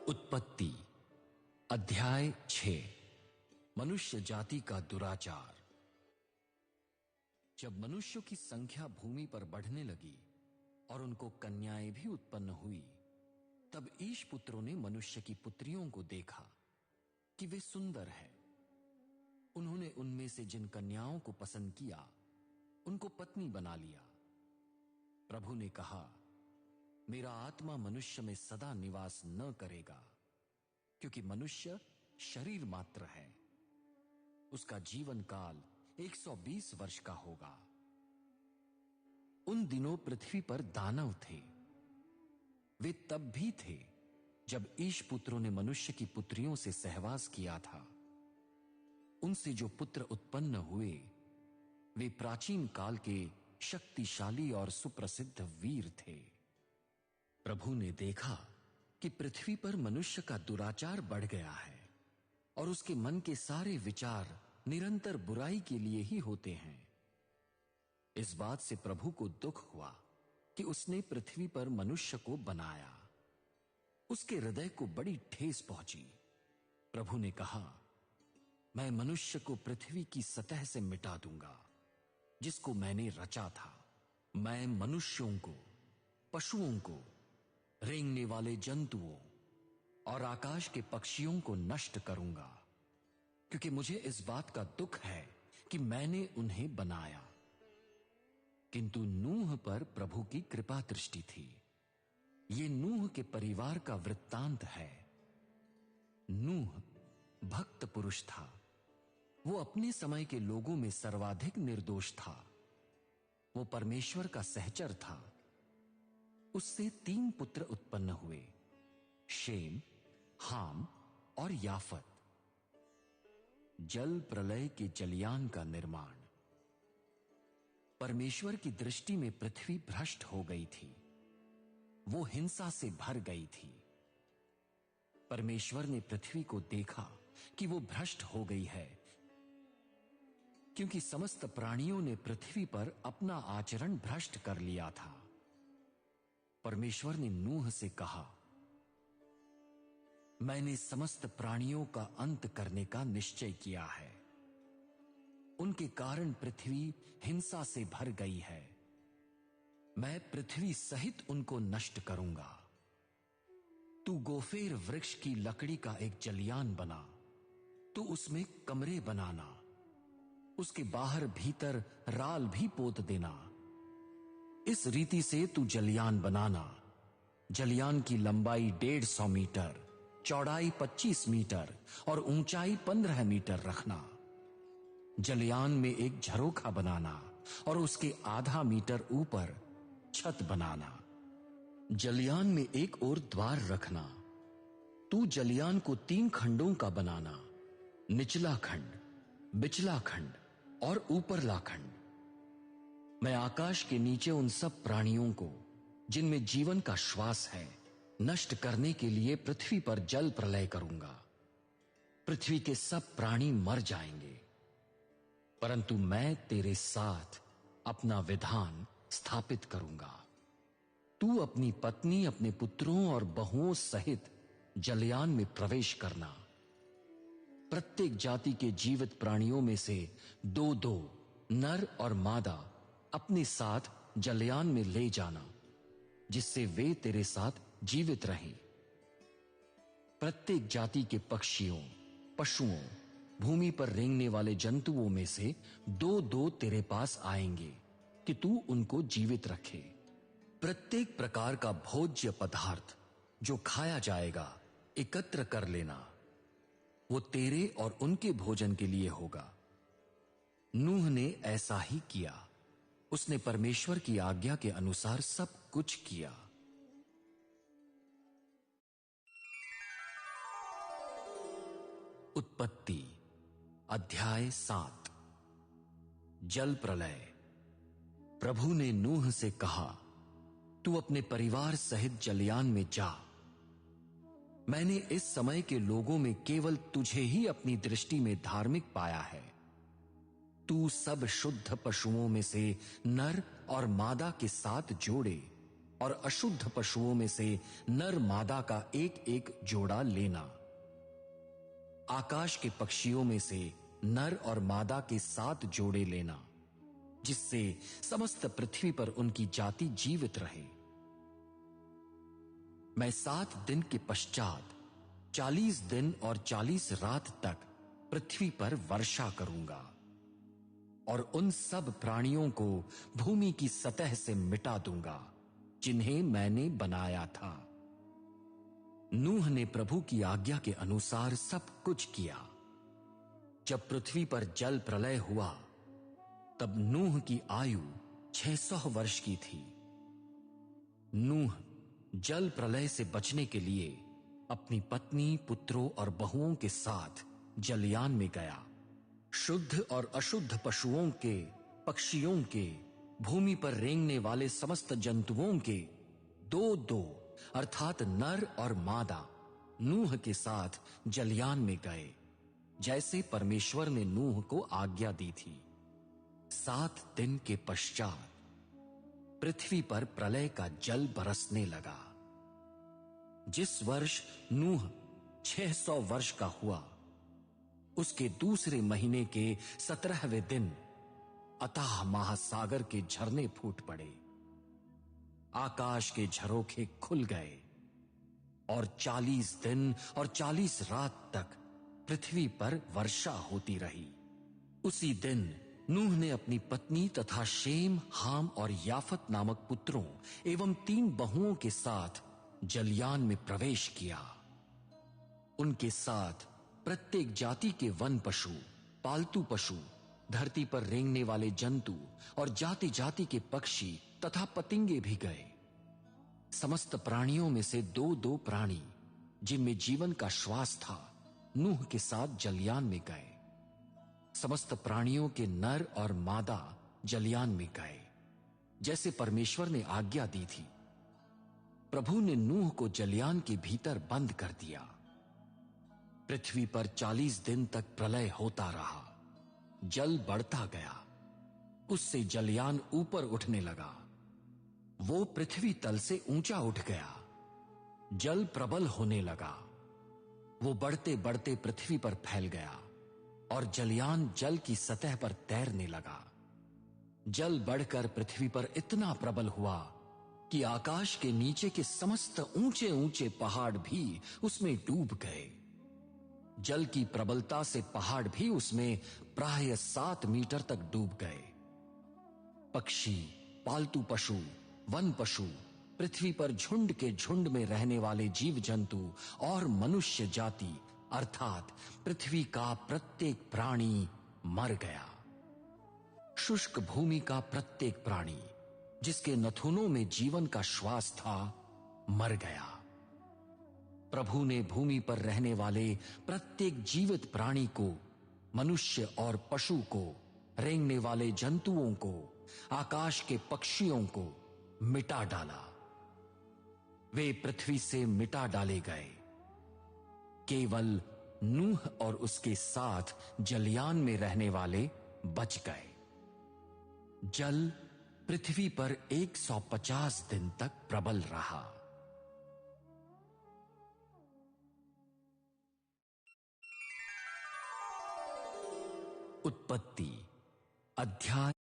उत्पत्ति अध्याय 6। मनुष्य जाति का दुराचार। जब मनुष्यों की संख्या भूमि पर बढ़ने लगी और उनको कन्याएं भी उत्पन्न हुई, तब ईश पुत्रों ने मनुष्य की पुत्रियों को देखा कि वे सुंदर हैं। उन्होंने उनमें से जिन कन्याओं को पसंद किया उनको पत्नी बना लिया। प्रभु ने कहा, मेरा आत्मा मनुष्य में सदा निवास न करेगा, क्योंकि मनुष्य शरीर मात्र है। उसका जीवन काल 120 वर्ष का होगा। उन दिनों पृथ्वी पर दानव थे। वे तब भी थे जब ईश पुत्रों ने मनुष्य की पुत्रियों से सहवास किया था। उनसे जो पुत्र उत्पन्न हुए वे प्राचीन काल के शक्तिशाली और सुप्रसिद्ध वीर थे। प्रभु ने देखा कि पृथ्वी पर मनुष्य का दुराचार बढ़ गया है और उसके मन के सारे विचार निरंतर बुराई के लिए ही होते हैं। इस बात से प्रभु को दुख हुआ कि उसने पृथ्वी पर मनुष्य को बनाया। उसके हृदय को बड़ी ठेस पहुंची। प्रभु ने कहा, मैं मनुष्य को पृथ्वी की सतह से मिटा दूंगा, जिसको मैंने रचा था। मैं मनुष्यों को, पशुओं को, रेंगने वाले जंतुओं और आकाश के पक्षियों को नष्ट करूंगा, क्योंकि मुझे इस बात का दुख है कि मैंने उन्हें बनाया। किंतु नूह पर प्रभु की कृपा दृष्टि थी। ये नूह के परिवार का वृत्तांत है। नूह भक्त पुरुष था। वो अपने समय के लोगों में सर्वाधिक निर्दोष था। वो परमेश्वर का सहचर था। उससे 3 पुत्र उत्पन्न हुए, शेम, हाम और याफत। जल प्रलय के जलयान का निर्माण। परमेश्वर की दृष्टि में पृथ्वी भ्रष्ट हो गई थी। वो हिंसा से भर गई थी। परमेश्वर ने पृथ्वी को देखा कि वो भ्रष्ट हो गई है, क्योंकि समस्त प्राणियों ने पृथ्वी पर अपना आचरण भ्रष्ट कर लिया था। परमेश्वर ने नूह से कहा, मैंने समस्त प्राणियों का अंत करने का निश्चय किया है। उनके कारण पृथ्वी हिंसा से भर गई है। मैं पृथ्वी सहित उनको नष्ट करूंगा। तू गोफेर वृक्ष की लकड़ी का एक जलयान बना। तू उसमें कमरे बनाना। उसके बाहर भीतर राल भी पोत देना। इस रीति से तू जलयान बनाना। जलयान की लंबाई 150 मीटर, चौड़ाई 25 मीटर और ऊंचाई 15 मीटर रखना। जलयान में एक झरोखा बनाना और उसके आधा मीटर ऊपर छत बनाना। जलयान में एक और द्वार रखना। तू जलयान को 3 खंडों का बनाना, निचला खंड, बिचला खंड और ऊपरला खंड। मैं आकाश के नीचे उन सब प्राणियों को जिनमें जीवन का श्वास है नष्ट करने के लिए पृथ्वी पर जल प्रलय करूंगा। पृथ्वी के सब प्राणी मर जाएंगे, परंतु मैं तेरे साथ अपना विधान स्थापित करूंगा। तू अपनी पत्नी, अपने पुत्रों और बहुओं सहित जलयान में प्रवेश करना। प्रत्येक जाति के जीवित प्राणियों में से 2-2 नर और मादा अपने साथ जलयान में ले जाना, जिससे वे तेरे साथ जीवित रहें। प्रत्येक जाति के पक्षियों, पशुओं, भूमि पर रेंगने वाले जंतुओं में से 2-2 तेरे पास आएंगे कि तू उनको जीवित रखे। प्रत्येक प्रकार का भोज्य पदार्थ जो खाया जाएगा एकत्र कर लेना। वो तेरे और उनके भोजन के लिए होगा। नूह ने ऐसा ही किया। उसने परमेश्वर की आज्ञा के अनुसार सब कुछ किया। उत्पत्ति अध्याय 7। जल प्रलय। प्रभु ने नूह से कहा, तू अपने परिवार सहित जलयान में जा। मैंने इस समय के लोगों में केवल तुझे ही अपनी दृष्टि में धार्मिक पाया है। तू सब शुद्ध पशुओं में से नर और मादा के साथ जोड़े और अशुद्ध पशुओं में से नर मादा का एक एक जोड़ा लेना। आकाश के पक्षियों में से नर और मादा के 7 जोड़े लेना, जिससे समस्त पृथ्वी पर उनकी जाति जीवित रहे। मैं 7 दिन के पश्चात 40 दिन और 40 रात तक पृथ्वी पर वर्षा करूंगा और उन सब प्राणियों को भूमि की सतह से मिटा दूंगा जिन्हें मैंने बनाया था। नूह ने प्रभु की आज्ञा के अनुसार सब कुछ किया। जब पृथ्वी पर जल प्रलय हुआ, तब नूह की आयु 600 वर्ष की थी। नूह जल प्रलय से बचने के लिए अपनी पत्नी, पुत्रों और बहुओं के साथ जलयान में गया। शुद्ध और अशुद्ध पशुओं के, पक्षियों के, भूमि पर रेंगने वाले समस्त जंतुओं के 2-2 अर्थात नर और मादा नूह के साथ जलयान में गए, जैसे परमेश्वर ने नूह को आज्ञा दी थी। 7 दिन के पश्चात पृथ्वी पर प्रलय का जल बरसने लगा। जिस वर्ष नूह 600 वर्ष का हुआ, उसके दूसरे महीने के 17वें दिन अथाह महासागर के झरने फूट पड़े। आकाश के झरोखे खुल गए और 40 दिन और 40 रात तक पृथ्वी पर वर्षा होती रही। उसी दिन नूह ने अपनी पत्नी तथा शेम, हाम और याफत नामक पुत्रों एवं 3 बहुओं के साथ जलयान में प्रवेश किया। उनके साथ प्रत्येक जाति के वन पशु, पालतू पशु, धरती पर रेंगने वाले जंतु और जाति जाति के पक्षी तथा पतिंगे भी गए। समस्त प्राणियों में से 2-2 प्राणी जिनमें जीवन का श्वास था, नूह के साथ जलयान में गए। समस्त प्राणियों के नर और मादा जलयान में गए, जैसे परमेश्वर ने आज्ञा दी थी। प्रभु ने नूह को जलयान के भीतर बंद कर दिया। पृथ्वी पर 40 दिन तक प्रलय होता रहा। जल बढ़ता गया, उससे जलयान ऊपर उठने लगा। वो पृथ्वी तल से ऊंचा उठ गया। जल प्रबल होने लगा। वो बढ़ते बढ़ते पृथ्वी पर फैल गया और जलयान जल की सतह पर तैरने लगा। जल बढ़कर पृथ्वी पर इतना प्रबल हुआ कि आकाश के नीचे के समस्त ऊंचे ऊंचे पहाड़ भी उसमें डूब गए। जल की प्रबलता से पहाड़ भी उसमें प्राय 7 मीटर तक डूब गए। पक्षी, पालतू पशु, वन पशु, पृथ्वी पर झुंड के झुंड में रहने वाले जीव जंतु और मनुष्य जाति अर्थात पृथ्वी का प्रत्येक प्राणी मर गया। शुष्क भूमि का प्रत्येक प्राणी जिसके नथुनों में जीवन का श्वास था, मर गया। प्रभु ने भूमि पर रहने वाले प्रत्येक जीवित प्राणी को, मनुष्य और पशु को, रेंगने वाले जंतुओं को, आकाश के पक्षियों को मिटा डाला। वे पृथ्वी से मिटा डाले गए। केवल नूह और उसके साथ जलयान में रहने वाले बच गए। जल पृथ्वी पर 150 दिन तक प्रबल रहा। उत्पत्ति अध्याय